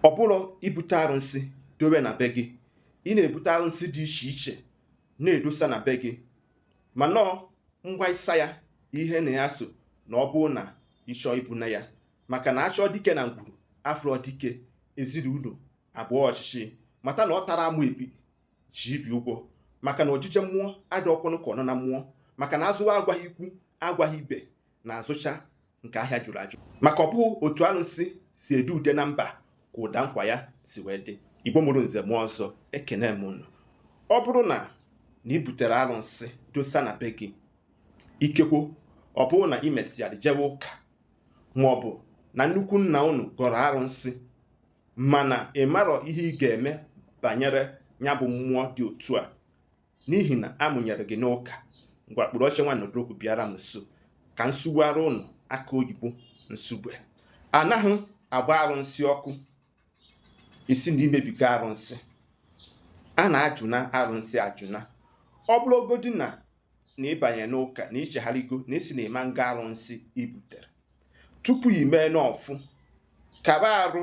ọ bụrụ ibute arụsị dobe na be gị, ị na-ebute arụsị dị iche iche na-edosa na be gị, ma nọọ ngwa ịsa ya ihe na ya so na ọ bụrụ na ịchọọ ibu na ya, maka na achọọ dike na ngwuru afọ dike ezinụlọ abụọ ọchịchị, mata na ọ tara amụ ekpi ji ibi ụgwọ, maka na ojije mmụọ adịọkwanụ ka ọ nọ na mmụọ, maka na azụwa agwaghị ikwu agwaghị ibe na azụcha nke ahịa jụrụ ajụ, maka ọ bụghị otu arụsị si ede ude na mba ka ụda nkwa ya si wee dị. Igbo mụrụ nze mụọ ọzọ, ekene m unu. Ọ bụrụ na ị butere arụsị dosa na be gị, ikekwo ọ bụrụ na ị mesịara jewe ụka, ma ọ bụ na nnukwu nna unu gọrọ arụsị, mana ị marọ ihe ị ga-eme banyere ya bụ mmụọ dị otu a, n'ihi na amụnyere gị n'ụka, ngwa kpụrụ oche nwa nọdụrokwu bịara m nso ka nsugbuara ụnụ aka oyibo nsugbe. Anaghị agba arụsị ọkụ isi na imebiga arụsị, a na-ajụna arụsị ajụna. Ọ bụrụgodị na ịbanye n'ụka na ichegharịgo na isi na ịma nga arụsị ibutere, tupu ime n'ọfụ kaba arụ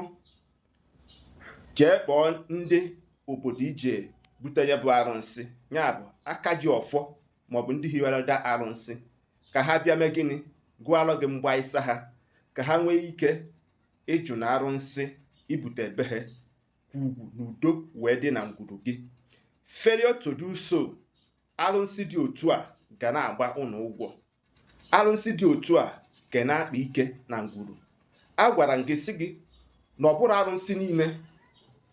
jee kpọọ ndị obodo ije bute ya bụ arụsị, ya bụ aka ji ọfọ maọbụ ndị hiwereda arụsị, ka ha bịa mee gịnị, gụọrọ gị mgba ịsa ha, ka ha nwee ike ịjụ na arụsị ibute be ha ugwu n'udo wee dị na ngwuru gị. Failure to do so, arụsị dị otu a ga na-agba ụnụ ụgwọ, arụsị dị otu a ga na-akpa ike na ngwuru. A gwara m gị sị gị na ọ bụrụ arụsị niile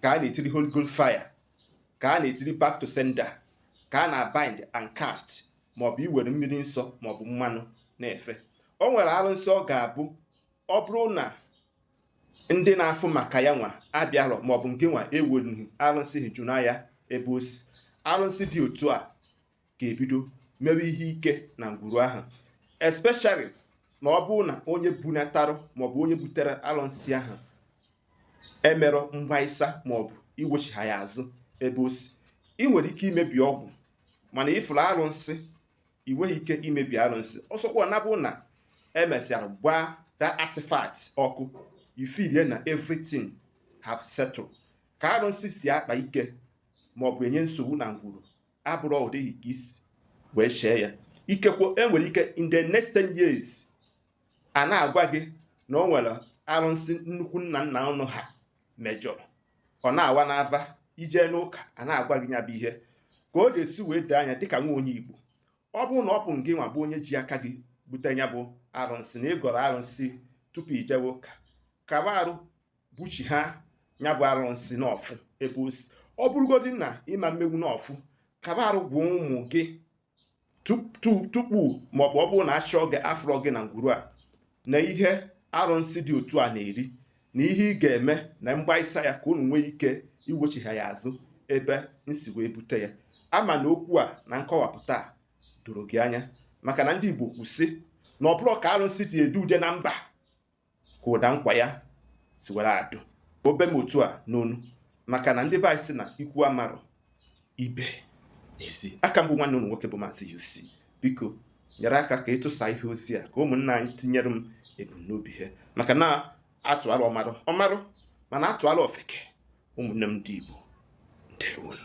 ka a na-etiri Holy Ghost fire, ka a na-etiri back to sender, ka a na-bind and cast, maọbụ iwere mmiri nsọ maọbụ mmanụ na-efe. O nwere arụsị ọ ga-abụ ọ bụrụ na ndị na-afụ maka ya nwa abịarọ, maọbụ nke nwa ewerughị arụsị hijuna ya ebe o si, arụsị dị otu a ga-ebido mewe ihe ike na ngwuru ahụ, especially na ọ bụrụ na onye bunatarụ maọbụ onye butere arụsị ahụ emerọ ngwa ịsa maọbụ iwechiha ya azụ ebe o si. Ị nwere ike imebi ọgwụ, mana ịfụrụ arụsị ị nweghị ike imebi arụsị. Ọsọkwa na bụ na emesịara gbaa that artifact ọkụ, you feel na everything have settled. Ka arụsị si akpa ike maọbụ enye nsogbu na ngwuru abụrụ ọdịghị ka isi wee shee ya. Ikekwe enwere ike in the next 10 years a na-agwa gị na o nwere arụsị nnukwu nna nna ụnụ ha mejọrọ, ọ na-awa n'ava ije n'ụka, a na-agwa gị ya bụ ihe ka o ga-esi wee dee anya dịka nwa onye Igbo. Ọ bụrụ na ọ bụ gị nwa bụ onye ji aka gị bute ya bụ arụsị na ịgọrọ arụsị tupu ijewe ụka, kaba arụ buchi ha ya bụ arụsị n'ọfụ ebe o si. Ọ bụrụgodị na ịma mmegbu n'ọfụ, kaba arụ gwuo ụmụ gị tupu maọbụ ọ bụrụ na achọọ gị afọrọ gị na ngwuru a na ihe arụsị dị otu a na-eri, na ihe ị ga-eme na mgba ịsa ya ka unu nwee ike iwechiha ya azụ ebe nsi wee bute ya. Ama na okwu a na nkọwapụta doro gị anya, maka na ndị Igbo kwụsị na ọ bụrụ ka arụsị dị ede ude na mba ka ụda nkwa ya si were adụ. Obe m otu a n'onu, maka na ndị be anyị sị na ikwu amarọ ibe ezi. Aka mbụ nwanne unu nwoke bụ Maazị UC. Biko nyere aka ka ịtụsa ihe ozi a ka ụmụnna anyị tinyere m ebumnobi ha, maka na atụala ọmarụ mana atụala ofeke. Ụmụnne m ndị Igbo, ndewonu.